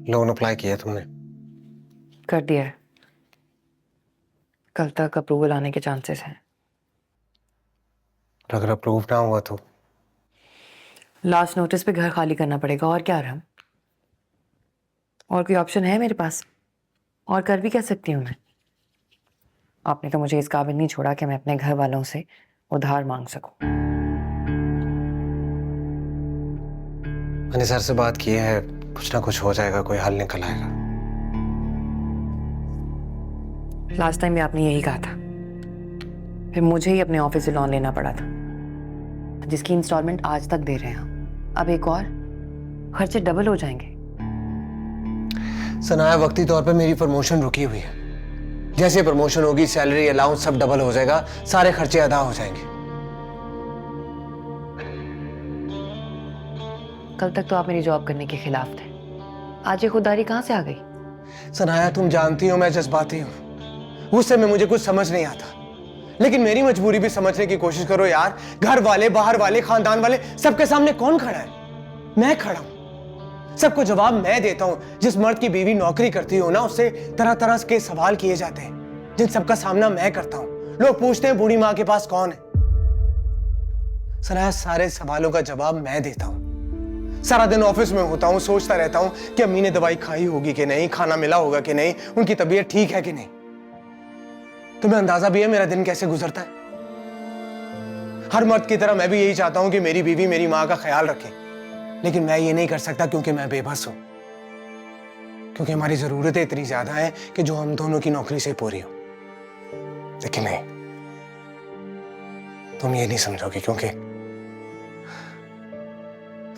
Loan apply किया तुमने? कर दिया है। कल तक अप्रूवल आने के चांसेस हैं। और अगर अप्रूव ना हुआ तो? लास्ट नोटिस पे घर खाली करना पड़ेगा, और क्या रहा। और कोई ऑप्शन है मेरे पास? और कर भी क्या सकती हूँ मैं? आपने तो मुझे इस काबिल नहीं छोड़ा कि मैं अपने घर वालों से उधार मांग सकूं। मैंने सर से बात की है, कुछ ना कुछ हो जाएगा, कोई हल निकल आएगा। लास्ट टाइम भी आपने यही कहा था, फिर मुझे ही अपने ऑफिस से लोन लेना पड़ा था, जिसकी इंस्टॉलमेंट आज तक दे रहे हैं हम। अब एक और, खर्चे डबल हो जाएंगे। सनाया, वक्ती तौर पे मेरी प्रमोशन रुकी हुई है। जैसे प्रमोशन होगी, सैलरी अलाउंस सब डबल हो जाएगा, सारे खर्चे अदा हो जाएंगे। कल तक तो आप मेरी जॉब करने के खिलाफ थे, आज ये खुददारी कहां से आ गई? सनाया, तुम जानती हो मैं जज्बाती हूं। उस समय मुझे कुछ समझ नहीं आता, लेकिन मेरी मजबूरी भी समझने की कोशिश करो यार। घर वाले, बाहर वाले, खानदान वाले, सबके सामने कौन खड़ा है? मैं खड़ा हूं। सबको जवाब मैं देता हूं। जिस मर्द की बीवी नौकरी करती हो ना, उससे तरह तरह के सवाल किए जाते हैं, जिन सबका सामना मैं करता हूं। लोग पूछते हैं बूढ़ी मां के पास कौन है। सनाया, सारे सवालों का जवाब मैं देता हूं। सारा दिन ऑफिस में होता हूं, सोचता रहता हूं कि अम्मी ने दवाई खाई होगी कि नहीं, खाना मिला होगा कि नहीं, उनकी तबीयत ठीक है कि नहीं। तुम्हें अंदाजा भी है मेरा दिन कैसे गुजरता है? हर मर्द की तरह मैं भी यही चाहता हूं कि मेरी बीवी मेरी मां का ख्याल रखे, लेकिन मैं ये नहीं कर सकता क्योंकि मैं बेबस हूं। क्योंकि हमारी जरूरतें इतनी ज्यादा हैं कि जो हम दोनों की नौकरी से पूरी हो। लेकिन नहीं, तुम ये नहीं समझोगे, क्योंकि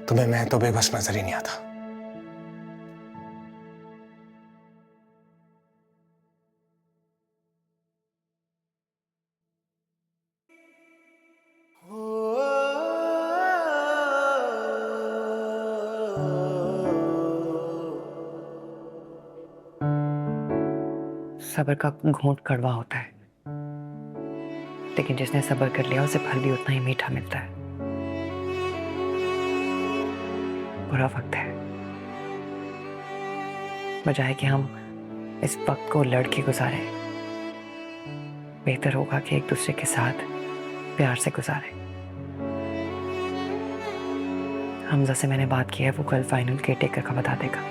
तुम्हें मैं तो बेबस नजर ही नहीं आता। सब्र का घूंट कड़वा होता है, लेकिन जिसने सब्र कर लिया उसे फल भी उतना ही मीठा मिलता है। बुरा वक्त है, बजाय कि हम इस वक्त को लड़के गुजारे, बेहतर होगा कि एक दूसरे के साथ प्यार से गुजारे। हमजा से मैंने बात की है, वो कल फाइनल केयर का बता देगा,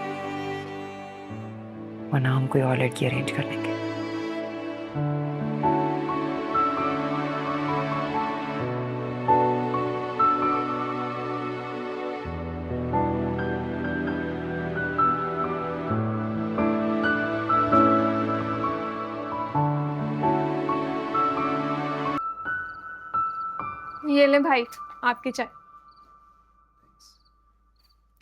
वरना हम कोई और लड़की अरेंज कर लेंगे। ये ले भाई, आपकी चाय।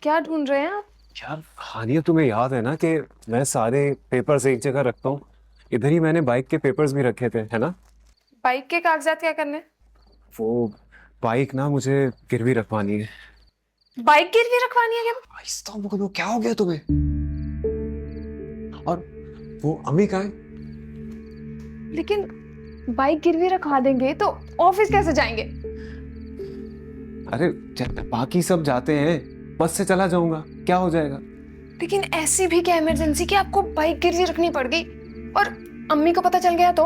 क्या ढूंढ रहे हैं आप? यार हानिया, तुम्हें याद है ना कि मैं सारे पेपर्स एक जगह रखता हूँ। इधर ही मैंने बाइक के पेपर्स भी रखे थे, है ना? बाइक के कागजात क्या करने? वो बाइक ना मुझे गिरवी रखवानी है। बाइक गिरवी रखवानी है क्या? आहिस्ता बोलो, क्या हो गया तुम्हें? और वो अम्मी कहाँ है? लेकिन बाइक गिरवी रखवा देंगे तो ऑफिस कैसे जाएंगे? अरे बाकी सब जाते हैं, बस से चला जाऊंगा, क्या हो जाएगा? लेकिन ऐसी भी क्या इमरजेंसी कि आपको बाइक गिरवी रखनी पड़ गई और अम्मी को पता चल गया तो?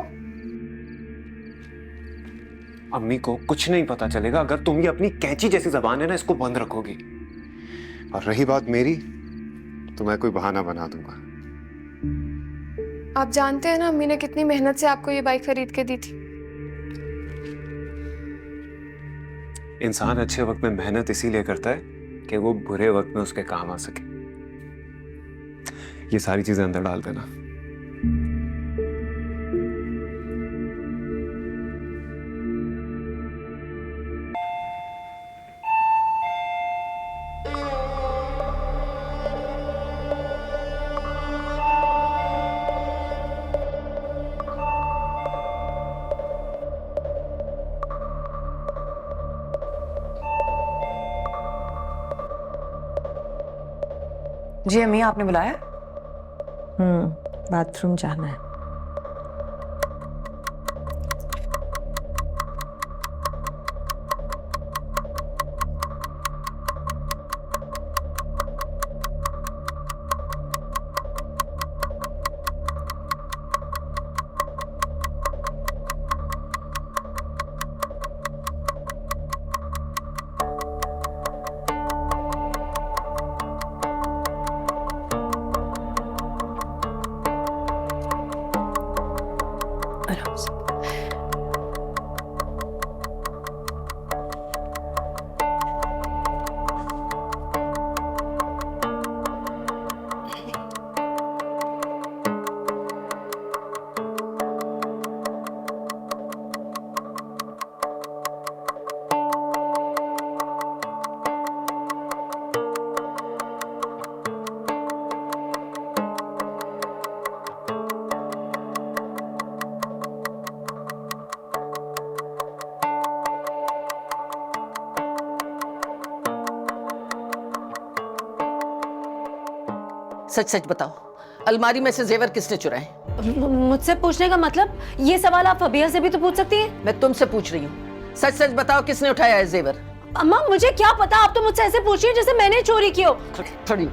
अम्मी को कुछ नहीं पता चलेगा अगर तुम ये अपनी कैंची जैसी जबान है ना, इसको बंद रखोगी। और रही बात मेरी, तो मैं कोई बहाना बना दूंगा। आप जानते हैं ना अम्मी ने कितनी मेहनत से आपको ये बाइक खरीद के दी थी। इंसान अच्छे वक्त में मेहनत इसीलिए करता है कि वो बुरे वक्त में उसके काम आ सके। ये सारी चीजें अंदर डाल देना। जी अम्मी, आपने बुलाया? बाथरूम जाना है। सच सच बताओ, अलमारी में से जेवर किसने चुराए? मुझसे पूछने का मतलब, ये सवाल आप फबिया से भी तो पूछ सकती हैं। मैं तुमसे पूछ रही हूँ, सच सच बताओ किसने उठाया है जेवर? अम्मा मुझे क्या पता, आप तो मुझसे ऐसे पूछिए जैसे मैंने चोरी की हो। खड़ी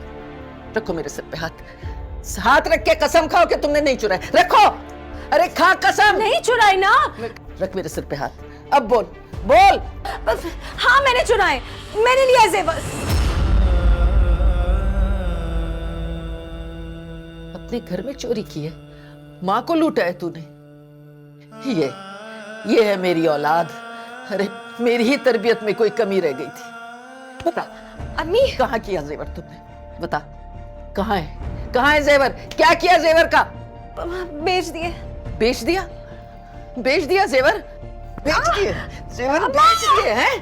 रखो मेरे सिर पे हाथ, हाथ रख के कसम खाओ कि तुमने नहीं चुराए। रखो, अरे खा कसम। नहीं चुराई ना। रख मेरे सिर पे हाथ, अब बोल बोल। हाँ मैंने चुराए, मैंने लिया जेवर। अपने घर में चोरी की है, माँ को लूटा है तूने। ये है मेरी औलाद। अरे मेरी ही तरबियत में कोई कमी रह गई थी। बता अम्मी, कहाँ किया जेवर तुमने? बता कहाँ है, कहाँ है जेवर? क्या किया जेवर का? बेच दिए। बेच दिया? बेच दिया जेवर? बेच दिए जेवर? बेच दिए हैं?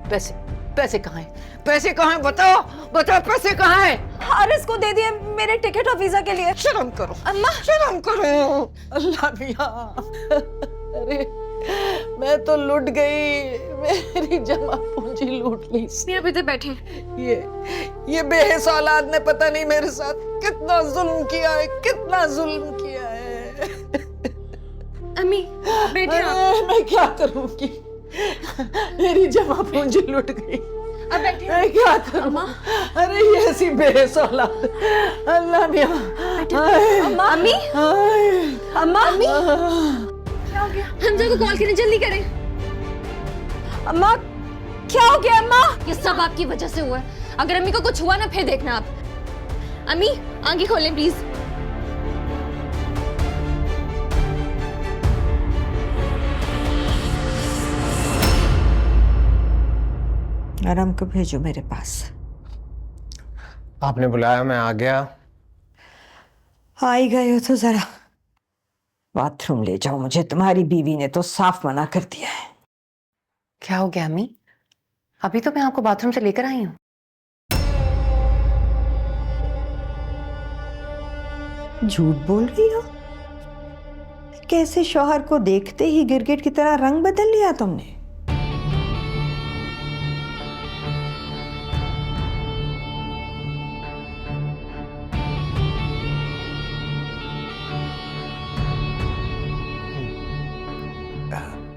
पैसे पैसे कहाँ हैं? पैसे कहाँ हैं? बताओ बताओ, पैसे कहाँ हैं? हारिस को दे दिए मेरे टिकट और वीजा के लिए। शर्म करो अम्मा, शर्म करो। अल्लाह मियां, अरे मैं तो लूट गई, मेरी जमा पूंजी लूट ली। आप इधर बैठे। ये बेहिस औलाद ने पता नहीं मेरे साथ कितना जुल्म किया है, कितना जुल्म किया है। अम्मी बैठे आप। अरे, मैं क्या करूंगी, मेरी जमा पूंजी लूट गई। अब बैठे। मैं क्या करूं? अरे ये ऐसी बेहिस औलाद, अल्लाह मियां। अम्मा, अम्मी, अम्मा, अम्मी, क्या हो गया? हमजा को कॉल करें, जल्दी करें। अम्मा क्या हो गया? अम्मा ये सब आपकी वजह से हुआ है। अगर अम्मी को कुछ हुआ ना फिर देखना आप। अम्मी आंखें खोलें प्लीज। आराम को भेजो मेरे पास। आपने बुलाया, मैं आ गया। आ ही गए हो तो जरा बाथरूम ले जाओ मुझे, तुम्हारी बीवी ने तो साफ मना कर दिया है। क्या हो गया अम्मी? अभी तो मैं आपको बाथरूम से लेकर आई हूँ। झूठ बोल रही हो? कैसे शौहर को देखते ही गिरगिट की तरह रंग बदल लिया तुमने?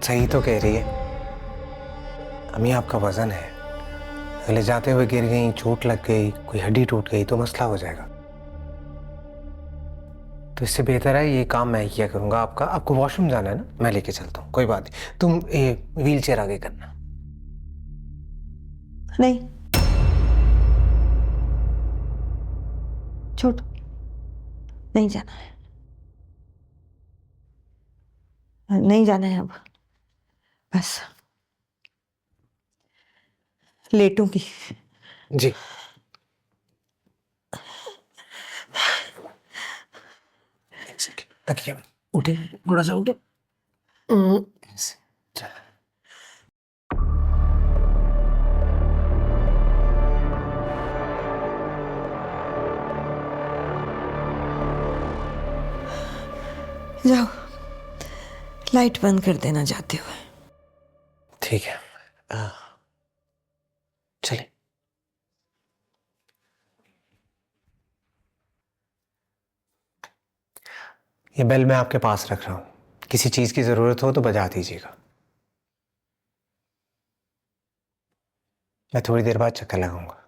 सही तो कह रही है अम्मी, आपका वजन है, अगले जाते हुए गिर गई, चोट लग गई, कोई हड्डी टूट गई तो मसला हो जाएगा। तो इससे बेहतर है ये काम मैं किया करूंगा। आपको वॉशरूम जाना है ना, मैं लेके चलता हूँ, कोई बात नहीं। तुम व्हील चेयर आगे करना। नहीं छोड़, नहीं जाना है, नहीं जाना है अब, बस लेटूंगी। जी तकिया उठे, थोड़ा सा उठे। जाओ लाइट बंद कर देना जाते हुए। ठीक है, चलिए। ये बेल मैं आपके पास रख रहा हूं, किसी चीज की जरूरत हो तो बजा दीजिएगा। मैं थोड़ी देर बाद चक्कर लगाऊंगा।